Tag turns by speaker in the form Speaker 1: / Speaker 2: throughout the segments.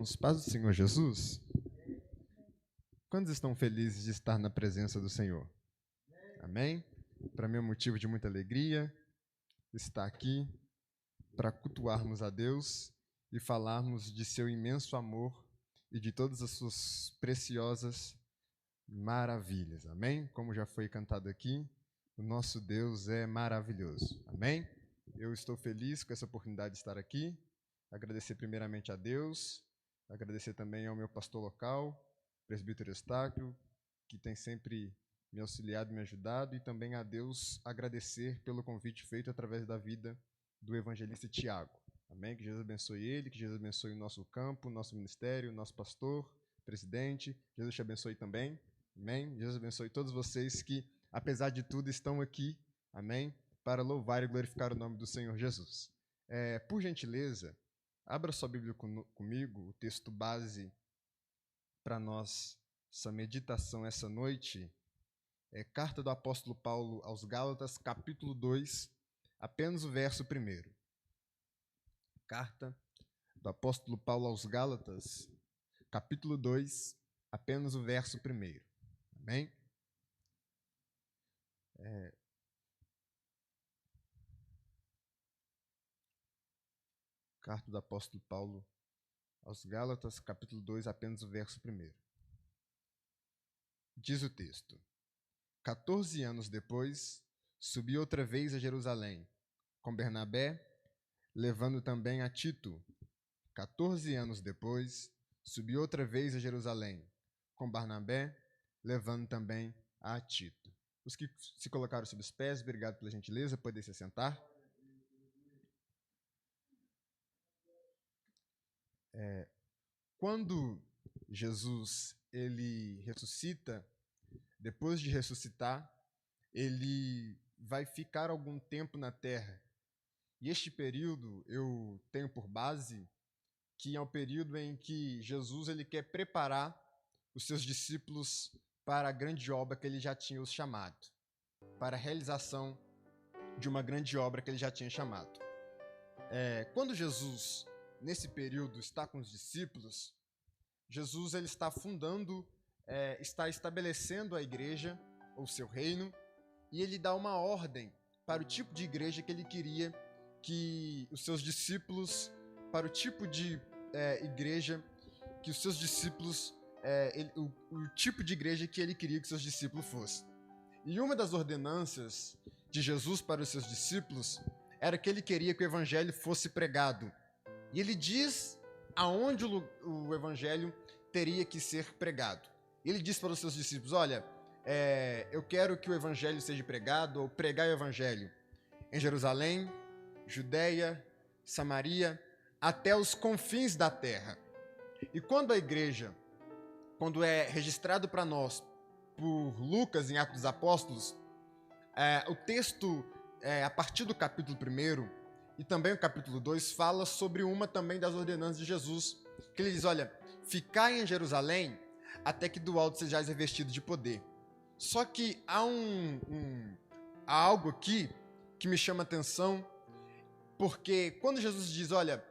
Speaker 1: Os paz do Senhor Jesus? Quantos estão felizes de estar na presença do Senhor? Amém? Para mim é um motivo de muita alegria estar aqui para cultuarmos a Deus e falarmos de seu imenso amor e de todas as suas preciosas maravilhas. Amém? Como já foi cantado aqui, o nosso Deus é maravilhoso. Amém? Eu estou feliz com essa oportunidade de estar aqui. Agradecer primeiramente a Deus, agradecer também ao meu pastor local, presbítero Eustáquio, que tem sempre me auxiliado e me ajudado, e também a Deus agradecer pelo convite feito através da vida do evangelista Tiago. Amém? Que Jesus abençoe ele, que Jesus abençoe o nosso campo, o nosso ministério, o nosso pastor, presidente. Jesus te abençoe também. Amém? Jesus abençoe todos vocês que, apesar de tudo, estão aqui. Amém? Para louvar e glorificar o nome do Senhor Jesus. Por gentileza, abra sua Bíblia comigo, o texto base para nossa meditação essa noite é Carta do Apóstolo Paulo aos Gálatas, capítulo 2, apenas o verso 1. Carta do Apóstolo Paulo aos Gálatas, capítulo 2, apenas o verso 1. Amém? Carta do Apóstolo Paulo aos Gálatas, capítulo 2, apenas o verso 1. Diz o texto: 14 anos depois, subi outra vez a Jerusalém, com Bernabé, levando também a Tito. 14 anos depois, subi outra vez a Jerusalém, com Barnabé, levando também a Tito. Os que se colocaram sob os pés, obrigado pela gentileza, podem se sentar. Quando Jesus ele ressuscita, depois de ressuscitar, ele vai ficar algum tempo na terra. E este período eu tenho por base que é o período em que Jesus ele quer preparar os seus discípulos para a grande obra que ele já tinha os chamado, para a realização de uma grande obra que ele já tinha chamado. Quando Jesus, nesse período, está com os discípulos, Jesus ele está fundando, está estabelecendo a igreja, ou seu reino, e ele dá uma ordem para o tipo de igreja que ele queria que os seus discípulos, para o tipo de igreja que os seus discípulos, o tipo de igreja que ele queria que seus discípulos fossem. E uma das ordenanças de Jesus para os seus discípulos era que ele queria que o evangelho fosse pregado. E ele diz aonde o evangelho teria que ser pregado. Ele diz para os seus discípulos: olha, eu quero que o evangelho seja pregado, ou pregar o evangelho, em Jerusalém, Judeia, Samaria, até os confins da terra. E quando a igreja, quando é registrado para nós por Lucas em Atos dos Apóstolos, o texto, a partir do capítulo 1 e também o capítulo 2, fala sobre uma também das ordenanças de Jesus, que ele diz: olha, ficai em Jerusalém até que do alto sejais revestido de poder. Só que há algo aqui que me chama a atenção, porque quando Jesus diz: olha,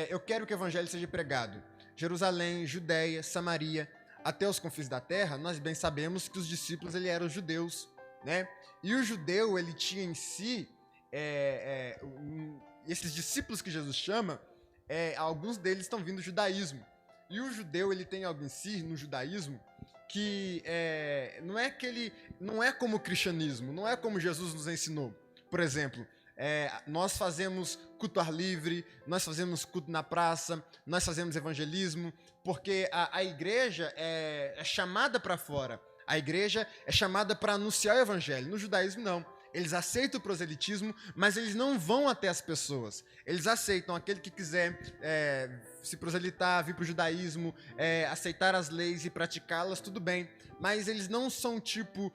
Speaker 1: eu quero que o evangelho seja pregado, Jerusalém, Judeia, Samaria, até os confins da terra, nós bem sabemos que os discípulos eram judeus, né? E o judeu, ele tinha em si, esses discípulos que Jesus chama, alguns deles estão vindo do judaísmo. E o judeu, ele tem algo em si, no judaísmo, que não é como o cristianismo, não é como Jesus nos ensinou. Por exemplo, nós fazemos culto ar livre, nós fazemos culto na praça, nós fazemos evangelismo, porque a igreja é chamada para fora, a igreja é chamada para anunciar o evangelho. No judaísmo, não. Eles aceitam o proselitismo, mas eles não vão até as pessoas. Eles aceitam aquele que quiser se proselitar, vir para o judaísmo, aceitar as leis e praticá-las, tudo bem. Mas eles não são tipo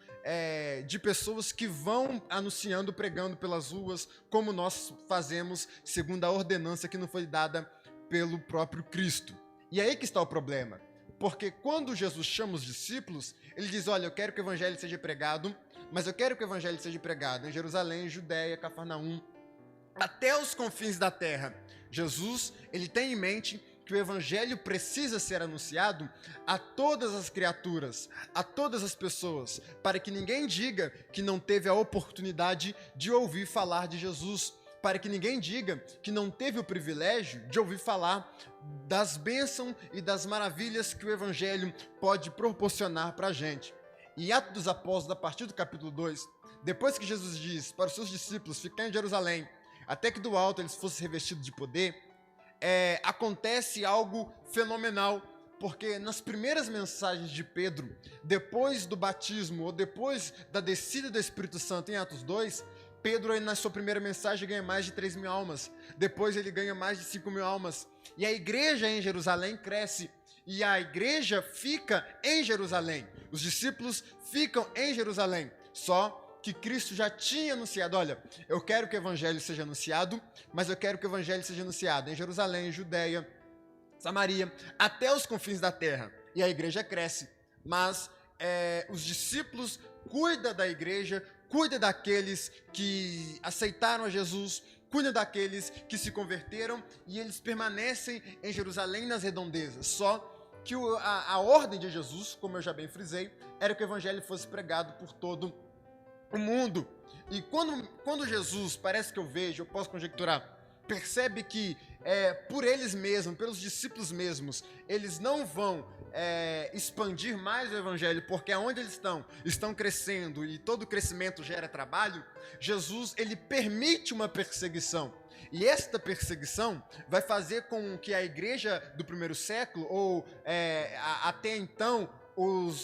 Speaker 1: de pessoas que vão anunciando, pregando pelas ruas, como nós fazemos, segundo a ordenança que não foi dada pelo próprio Cristo. E aí que está o problema. Porque quando Jesus chama os discípulos, ele diz: olha, eu quero que o evangelho seja pregado, mas eu quero que o evangelho seja pregado em Jerusalém, Judeia, Cafarnaum, até os confins da terra. Jesus, ele tem em mente que o evangelho precisa ser anunciado a todas as criaturas, a todas as pessoas, para que ninguém diga que não teve a oportunidade de ouvir falar de Jesus, para que ninguém diga que não teve o privilégio de ouvir falar das bênçãos e das maravilhas que o evangelho pode proporcionar para a gente. Em Atos dos Apóstolos, a partir do capítulo 2, depois que Jesus diz para os seus discípulos ficar em Jerusalém, até que do alto eles fossem revestidos de poder, acontece algo fenomenal, porque nas primeiras mensagens de Pedro, depois do batismo ou depois da descida do Espírito Santo em Atos 2, Pedro, na sua primeira mensagem, ganha mais de 3.000 almas, depois ele ganha mais de 5.000 almas, e a igreja em Jerusalém cresce, e a igreja fica em Jerusalém, os discípulos ficam em Jerusalém, só que Cristo já tinha anunciado, olha, eu quero que o evangelho seja anunciado, mas eu quero que o evangelho seja anunciado em Jerusalém, Judeia, Samaria, até os confins da terra. E a igreja cresce, mas os discípulos cuidam da igreja, cuidam daqueles que aceitaram a Jesus, cuidam daqueles que se converteram e eles permanecem em Jerusalém nas redondezas. Só que a ordem de Jesus, como eu já bem frisei, era que o evangelho fosse pregado por todo o mundo. E quando Jesus, parece que eu posso conjecturar, percebe que por eles mesmos, pelos discípulos mesmos, eles não vão expandir mais o evangelho, porque aonde eles estão crescendo e todo crescimento gera trabalho, Jesus, ele permite uma perseguição. E esta perseguição vai fazer com que a igreja do primeiro século, ou até então,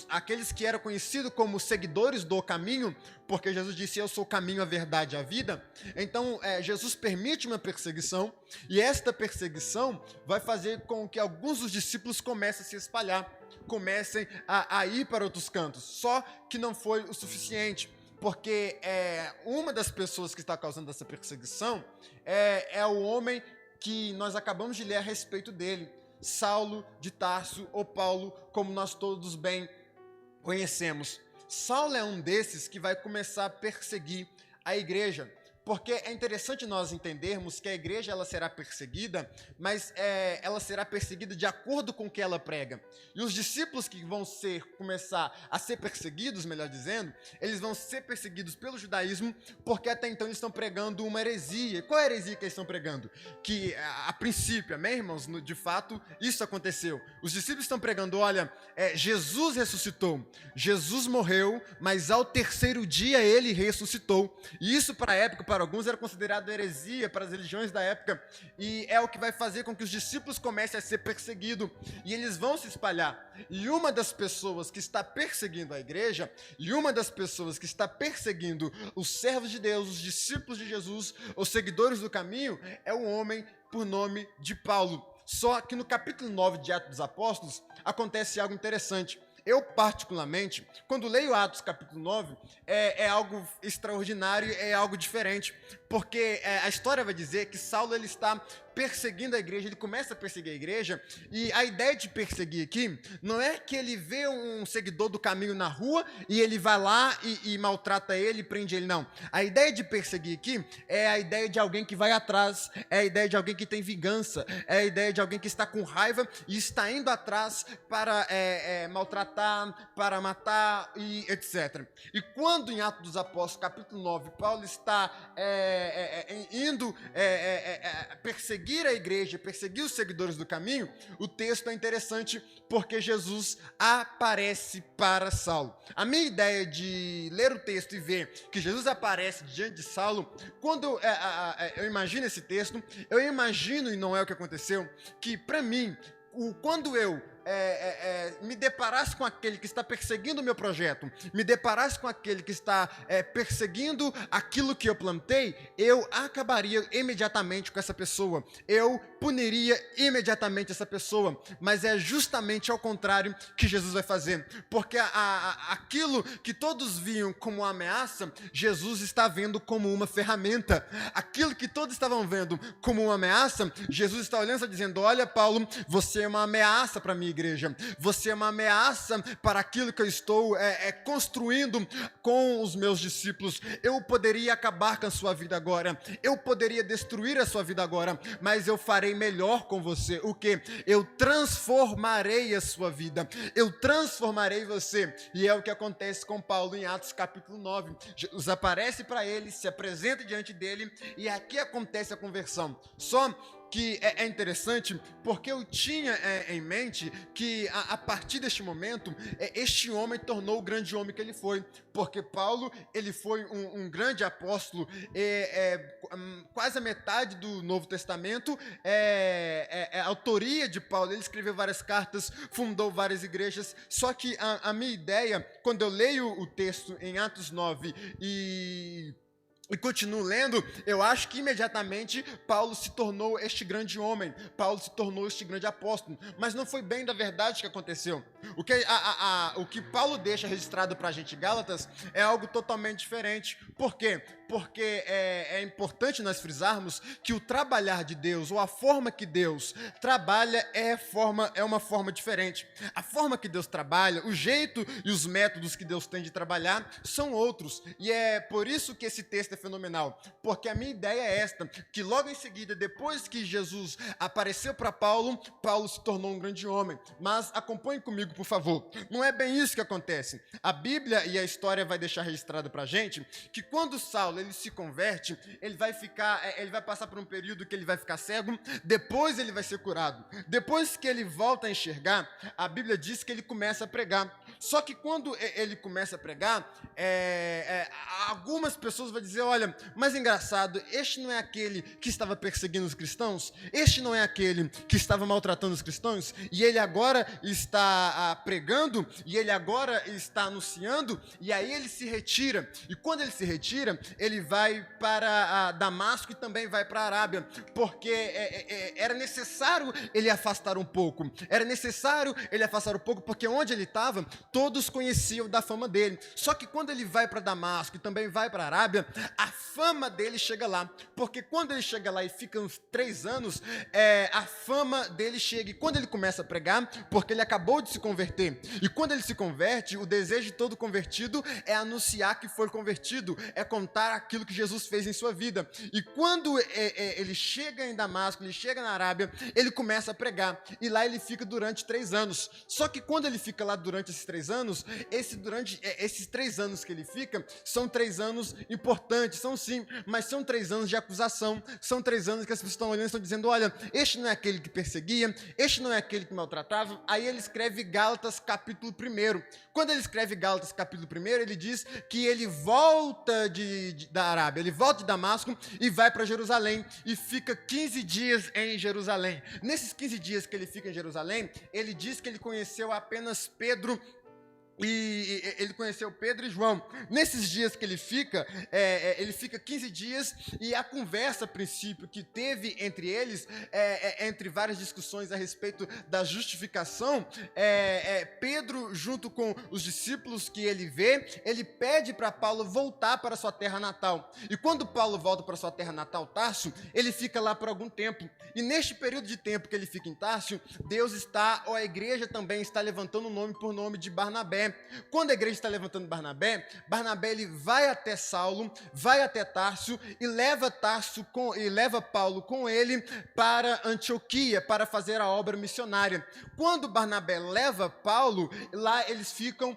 Speaker 1: aqueles que eram conhecidos como seguidores do caminho, porque Jesus disse, eu sou o caminho, a verdade e a vida. Então, Jesus permite uma perseguição, e esta perseguição vai fazer com que alguns dos discípulos comecem a se espalhar, comecem a ir para outros cantos. Só que não foi o suficiente, porque uma das pessoas que está causando essa perseguição é o homem que nós acabamos de ler a respeito dele, Saulo de Tarso, ou Paulo, como nós todos bem conhecemos. Saulo é um desses que vai começar a perseguir a igreja, porque é interessante nós entendermos que a igreja ela será perseguida, mas ela será perseguida de acordo com o que ela prega. E os discípulos que vão começar a ser perseguidos, melhor dizendo, eles vão ser perseguidos pelo judaísmo, porque até então eles estão pregando uma heresia. Qual é a heresia que eles estão pregando? Que a princípio, amém, irmãos? De fato, isso aconteceu. Os discípulos estão pregando, olha, Jesus ressuscitou, Jesus morreu, mas ao terceiro dia ele ressuscitou. E isso para a época, para alguns era considerado heresia para as religiões da época, e é o que vai fazer com que os discípulos comecem a ser perseguidos, e eles vão se espalhar. E uma das pessoas que está perseguindo a igreja, e uma das pessoas que está perseguindo os servos de Deus, os discípulos de Jesus, os seguidores do caminho, é um homem por nome de Paulo. Só que no capítulo 9 de Atos dos Apóstolos, acontece algo interessante. Eu, particularmente, quando leio Atos capítulo 9, é algo extraordinário, é algo diferente, porque a história vai dizer que Saulo ele está perseguindo a igreja, ele começa a perseguir a igreja, e a ideia de perseguir aqui não é que ele vê um seguidor do caminho na rua e ele vai lá e maltrata ele, prende ele, não. A ideia de perseguir aqui é a ideia de alguém que vai atrás, é a ideia de alguém que tem vingança, é a ideia de alguém que está com raiva e está indo atrás para maltratar, para matar e etc. E quando em Atos dos Apóstolos, capítulo 9, Paulo está indo perseguir a igreja, perseguir os seguidores do caminho, o texto é interessante porque Jesus aparece para Saulo. A minha ideia de ler o texto e ver que Jesus aparece diante de Saulo, quando eu imagino esse texto, eu imagino, e não é o que aconteceu, que para mim, quando eu me deparasse com aquele que está perseguindo o meu projeto, me deparasse com aquele que está perseguindo aquilo que eu plantei, eu acabaria imediatamente com essa pessoa, eu puniria imediatamente essa pessoa, mas é justamente ao contrário que Jesus vai fazer, porque aquilo que todos viam como uma ameaça, Jesus está vendo como uma ferramenta. Aquilo que todos estavam vendo como uma ameaça, Jesus está olhando e está dizendo, olha Paulo, você é uma ameaça para mim, minha igreja. Você é uma ameaça para aquilo que eu estou construindo com os meus discípulos. Eu poderia acabar com a sua vida agora. Eu poderia destruir a sua vida agora. Mas eu farei melhor com você. O quê? Eu transformarei a sua vida. Eu transformarei você. E é o que acontece com Paulo em Atos capítulo 9. Jesus aparece para ele, se apresenta diante dele, e aqui acontece a conversão. Só que é interessante, porque eu tinha em mente que a partir deste momento, este homem tornou o grande homem que ele foi, porque Paulo, ele foi um grande apóstolo, quase a metade do Novo Testamento é autoria de Paulo. Ele escreveu várias cartas, fundou várias igrejas, só que a minha ideia, quando eu leio o texto em Atos 9 e continuo lendo, eu acho que imediatamente Paulo se tornou este grande homem, Paulo se tornou este grande apóstolo, mas não foi bem da verdade que aconteceu. O que Paulo deixa registrado para a gente em Gálatas é algo totalmente diferente. Por quê? Porque é importante nós frisarmos que o trabalhar de Deus, ou a forma que Deus trabalha, é uma forma diferente. A forma que Deus trabalha, o jeito e os métodos que Deus tem de trabalhar são outros. E é por isso que esse texto é fenomenal. Porque a minha ideia é esta, que logo em seguida, depois que Jesus apareceu para Paulo, Paulo se tornou um grande homem. Mas acompanhe comigo, por favor. Não é bem isso que acontece. A Bíblia e a história vai deixar registrado para a gente que quando Saulo ele se converte, ele vai passar por um período que ele vai ficar cego, depois ele vai ser curado. Depois que ele volta a enxergar, a Bíblia diz que ele começa a pregar. Só que quando ele começa a pregar, algumas pessoas vão dizer, olha, mas engraçado, este não é aquele que estava perseguindo os cristãos? Este não é aquele que estava maltratando os cristãos? E ele agora está pregando, e ele agora está anunciando, e aí ele se retira. E quando ele se retira, ele vai para Damasco e também vai para a Arábia, porque era necessário ele afastar um pouco. Porque onde ele estava, todos conheciam da fama dele. Só que quando ele vai para Damasco e também vai para a Arábia, a fama dele chega lá. Porque quando ele chega lá e fica uns 3 anos, a fama dele chega. E quando ele começa a pregar, porque ele acabou de se converter. E quando ele se converte, o desejo de todo convertido é anunciar que foi convertido, é contar aquilo que Jesus fez em sua vida. E quando ele chega em Damasco, ele chega na Arábia, ele começa a pregar. E lá ele fica durante 3 anos. Só que quando ele fica lá durante esses 3 anos, esses 3 anos que ele fica, são 3 anos importantes, são sim, mas são 3 anos de acusação, são 3 anos que as pessoas estão olhando e estão dizendo, olha, este não é aquele que perseguia, este não é aquele que maltratava. Aí ele escreve Gálatas capítulo 1. Quando ele escreve Gálatas capítulo 1, ele diz que ele volta da Arábia, ele volta de Damasco e vai para Jerusalém e fica 15 dias em Jerusalém. Nesses 15 dias que ele fica em Jerusalém, ele diz que ele conheceu apenas Pedro. E ele conheceu Pedro e João. Nesses dias que ele fica 15 dias, e a conversa, a princípio, que teve entre eles, entre várias discussões a respeito da justificação, Pedro, junto com os discípulos que ele vê, ele pede para Paulo voltar para sua terra natal. E quando Paulo volta para sua terra natal, Tarso, ele fica lá por algum tempo. E neste período de tempo que ele fica em Tarso, a igreja também está levantando o nome por nome de Barnabé. Quando a igreja está levantando Barnabé ele vai até Saulo, vai até Tarso e leva Paulo com ele para Antioquia para fazer a obra missionária. Quando Barnabé leva Paulo, lá eles ficam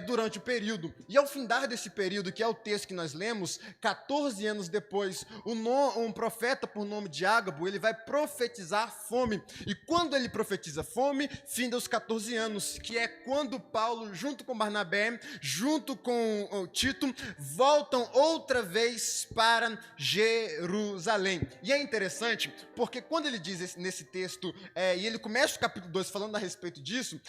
Speaker 1: durante o período. E ao findar desse período, que é o texto que nós lemos, 14 anos depois, um profeta por nome de Ágabo, ele vai profetizar fome. E quando ele profetiza fome, finda os 14 anos, que é quando Paulo, junto com Barnabé, junto com Tito, voltam outra vez para Jerusalém. E é interessante, porque quando ele diz nesse texto, e ele começa o capítulo 2 falando a respeito disso,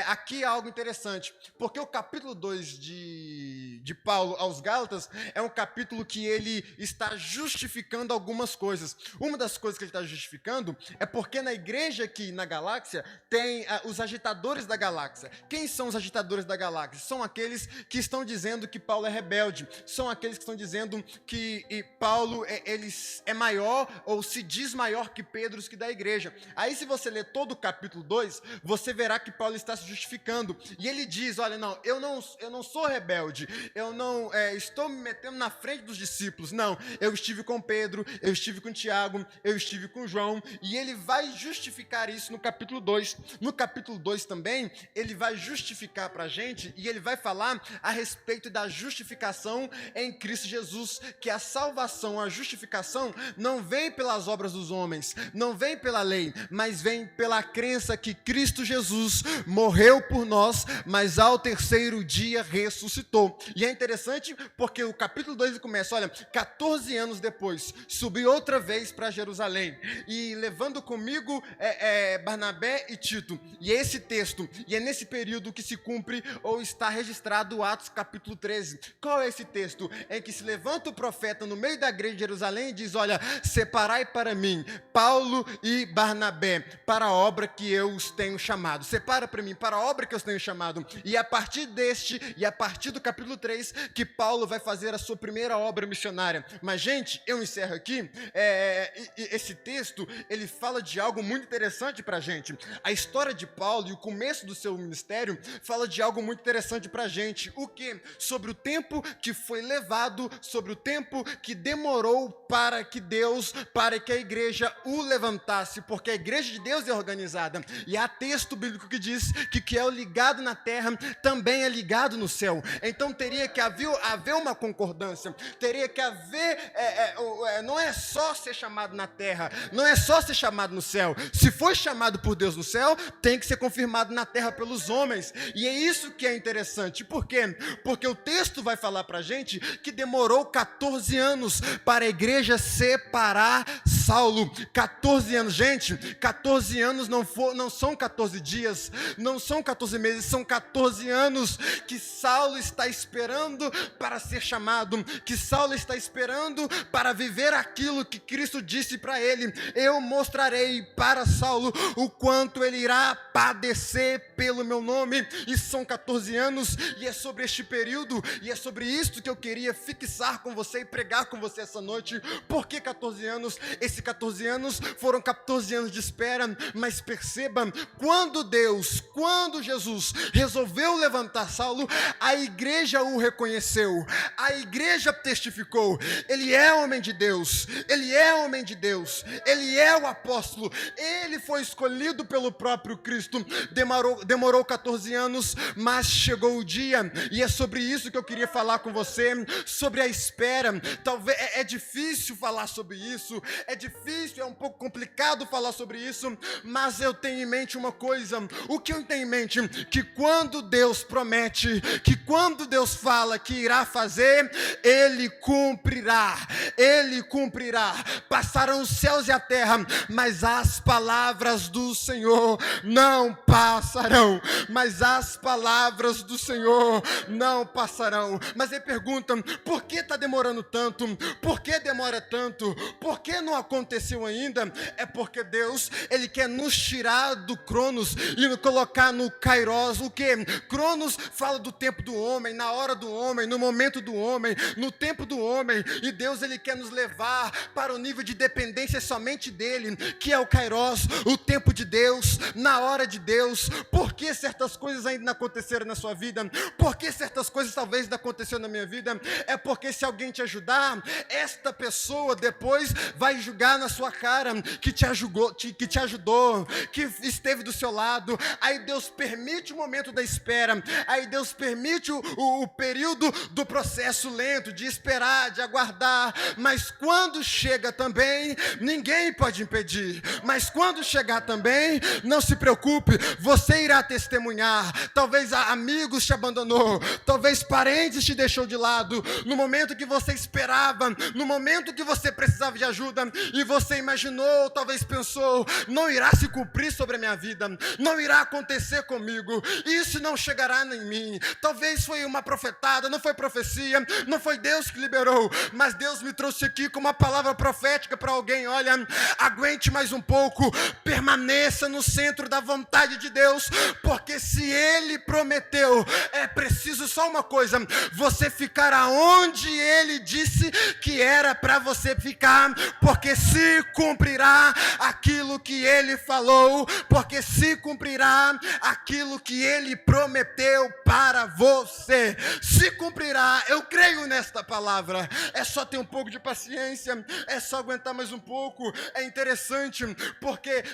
Speaker 1: aqui é algo interessante, porque o capítulo 2 de de Paulo aos Gálatas é um capítulo que ele está justificando algumas coisas. Uma das coisas que ele está justificando é porque na igreja aqui na galáxia tem os agitadores da galáxia. Quem são os agitadores da galáxia? São aqueles que estão dizendo que Paulo é rebelde, são aqueles que estão dizendo que Paulo ele é maior ou se diz maior que Pedro, que da igreja. Aí se você ler todo o capítulo 2, você verá que Paulo está se justificando. E ele diz, olha, não, eu não sou rebelde, eu não estou me metendo na frente dos discípulos, não, eu estive com Pedro, eu estive com Tiago, eu estive com João, e ele vai justificar isso no capítulo 2. No capítulo 2 também, ele vai justificar para a gente, e ele vai falar a respeito da justificação em Cristo Jesus, que a salvação, a justificação, não vem pelas obras dos homens, não vem pela lei, mas vem pela crença que Cristo Jesus morreu por nós, mas ao terceiro dia ressuscitou. E é interessante porque o capítulo 2 começa, olha, 14 anos depois, subi outra vez para Jerusalém, e levando comigo Barnabé e Tito. E é esse texto, e é nesse período que se cumpre ou está registrado o Atos capítulo 13. Qual é esse texto? Em que se levanta o profeta no meio da igreja de Jerusalém e diz, olha, separai para mim Paulo e Barnabé para a obra que eu os tenho chamado. Separa para mim para a obra que eu os tenho chamado. E a partir do capítulo 3, que Paulo vai fazer a sua primeira obra missionária. Mas, gente, eu encerro aqui. Esse texto, ele fala de algo muito interessante para a gente. A história de Paulo e o começo do seu ministério fala de algo muito interessante para a gente. O quê? Sobre o tempo que foi levado, sobre o tempo que demorou para que a igreja o levantasse, porque a igreja de Deus é organizada, e há texto bíblico que diz que o que é ligado na terra também é ligado no céu. Então teria que haver uma concordância, teria que haver, não é só ser chamado na terra, não é só ser chamado no céu. Se foi chamado por Deus no céu, tem que ser confirmado na terra pelos homens, e é isso que é interessante. Por quê? Porque o texto vai falar pra gente que demorou 14 anos para a igreja separar Saulo. 14 anos, gente, 14 anos não são 14 dias, não são 14 meses, são 14 anos que Saulo está esperando para ser chamado, que Saulo está esperando para viver aquilo que Cristo disse para ele: eu mostrarei para Saulo o quanto ele irá padecer pelo meu nome. E são 14 anos, e é sobre este período, e é sobre isto que eu queria fixar com você e pregar com você essa noite. Por que 14 anos? Esses 14 anos foram 14 anos de espera, mas perceba, quando Jesus resolveu levantar Saulo, a igreja o reconheceu, a igreja testificou: ele é homem de Deus, ele é homem de Deus, ele é o apóstolo, ele foi escolhido pelo próprio Cristo. Demorou 14 anos, mas chegou o dia, e é sobre isso que eu queria falar com você, sobre a espera. Talvez é difícil falar sobre isso, é um pouco complicado falar sobre isso, mas eu tenho em mente uma coisa. O que eu tenho em mente? Que quando Deus promete, que quando Deus fala que irá fazer, Ele cumprirá, Ele cumprirá. Passarão os céus e a terra, mas as palavras do Senhor não passarão, mas as palavras do Senhor não passarão. Mas ele pergunta: por que está demorando tanto? Por que demora tanto? Por que não aconteceu ainda? É porque Deus, Ele quer nos tirar do Cronos e nos colocar no Kairos. O que? Cronos fala do tempo do homem, na hora do homem, no momento do homem, no tempo do homem. E Deus, Ele quer nos levar para o nível de dependência somente dEle, que é o Kairos, o tempo de Deus, na hora de Deus. Por que certas coisas ainda não aconteceram na sua vida? Por que certas coisas talvez não aconteceram na minha vida? É porque se alguém te ajudar, esta pessoa depois vai julgar na sua cara que te ajudou, que esteve do seu lado. Aí Deus permite o momento da espera, aí Deus permite o período do processo lento, de esperar, de aguardar. Mas quando chega também, ninguém pode impedir. Mas quando chegar também, não se preocupe, você irá testemunhar. Talvez amigos te abandonou, talvez parentes te deixou de lado, no momento que você esperava, no momento que você precisava de ajuda, e você imaginou, talvez pensou: não irá se cumprir sobre a minha vida, não irá acontecer comigo, isso não chegará em mim. Talvez foi uma profecia profetada, não foi profecia, não foi Deus que liberou, mas Deus me trouxe aqui com uma palavra profética para alguém. Olha, aguente mais um pouco, permaneça no centro da vontade de Deus, porque se Ele prometeu, é preciso só uma coisa: você ficar aonde Ele disse que era para você ficar, porque se cumprirá aquilo que Ele falou, porque se cumprirá aquilo que Ele prometeu para você, se cumprirá. Eu creio nesta palavra. É só ter um pouco de paciência, é só aguentar mais um pouco. É interessante porque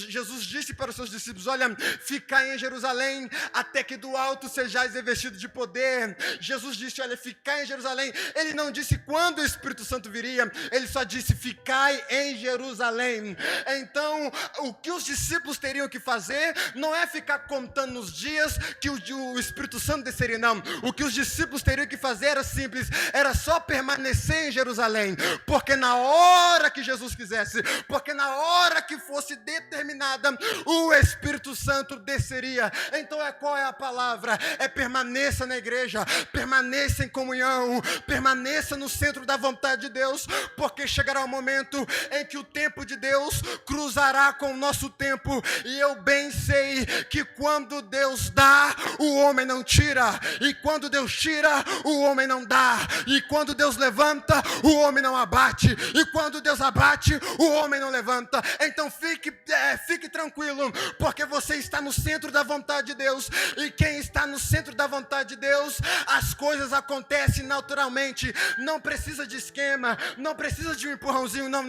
Speaker 1: Jesus disse para os seus discípulos: olha, ficai em Jerusalém até que do alto sejais revestidos de poder. Jesus disse: olha, ficai em Jerusalém. Ele não disse quando o Espírito Santo viria, ele só disse: ficai em Jerusalém. Então, o que os discípulos teriam que fazer não é ficar contando os dias que o Espírito Santo desceria, não. O que os discípulos teriam que fazer era simples, era só permanecer em Jerusalém, porque na hora que Jesus quisesse, porque na hora que fosse determinada, o Espírito Santo desceria. Então qual é a palavra? É permaneça na igreja, permaneça em comunhão, permaneça no centro da vontade de Deus, porque chegará um momento em que o tempo de Deus cruzará com o nosso tempo, e eu bem sei que quando Deus dá, o homem não tira, e quando Deus tira, o homem não dá, e quando Deus levanta, o homem não abate, e quando Deus abate, o homem não levanta. Então fique tranquilo, porque você está no centro da vontade de Deus, e quem está no centro da vontade de Deus, as coisas acontecem naturalmente, não precisa de esquema, não precisa de um empurrãozinho, não.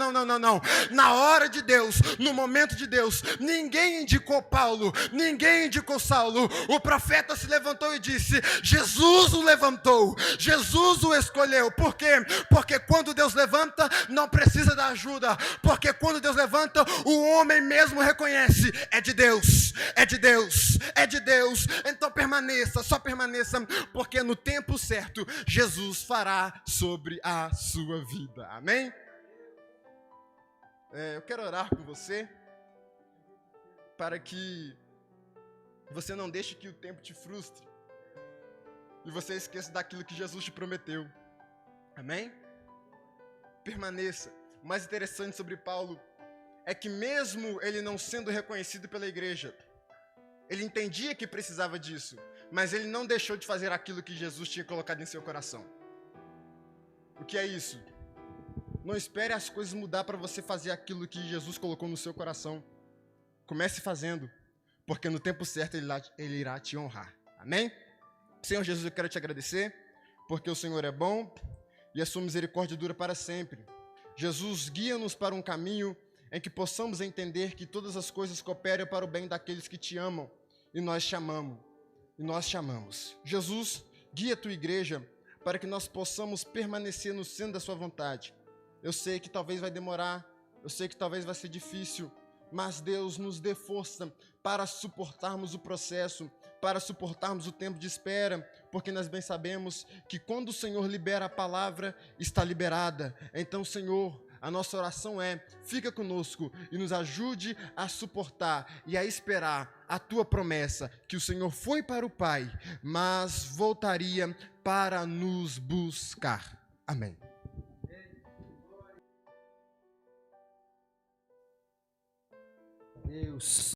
Speaker 1: Na hora de Deus, no momento de Deus, ninguém indicou Paulo, ninguém indicou Saulo. O profeta se levantou e disse: Jesus o levantou, Jesus o escolheu. Por quê? Porque quando Deus levanta, não precisa da ajuda, porque quando Deus levanta, o homem mesmo reconhece: é de Deus, é de Deus, é de Deus. Então permaneça, só permaneça, porque no tempo certo, Jesus fará sobre a sua vida. Amém? Eu quero orar com você, para que você não deixe que o tempo te frustre, e você esqueça daquilo que Jesus te prometeu. Amém? Permaneça. O mais interessante sobre Paulo é que mesmo ele não sendo reconhecido pela igreja, ele entendia que precisava disso, mas ele não deixou de fazer aquilo que Jesus tinha colocado em seu coração. O que é isso? Não espere as coisas mudar para você fazer aquilo que Jesus colocou no seu coração. Comece fazendo, porque no tempo certo ele irá te honrar. Amém? Senhor Jesus, eu quero te agradecer, porque o Senhor é bom e a sua misericórdia dura para sempre. Jesus, guia-nos para um caminho em que possamos entender que todas as coisas cooperam para o bem daqueles que te amam, e nós chamamos. Jesus, guia a tua igreja para que nós possamos permanecer no centro da sua vontade. Eu sei que talvez vai demorar, eu sei que talvez vai ser difícil, mas Deus, nos dê força para suportarmos o processo, para suportarmos o tempo de espera, porque nós bem sabemos que quando o Senhor libera a palavra, está liberada. Então, Senhor, a nossa oração fica conosco e nos ajude a suportar e a esperar a tua promessa, que o Senhor foi para o Pai, mas voltaria para nos buscar. Amém. Deus.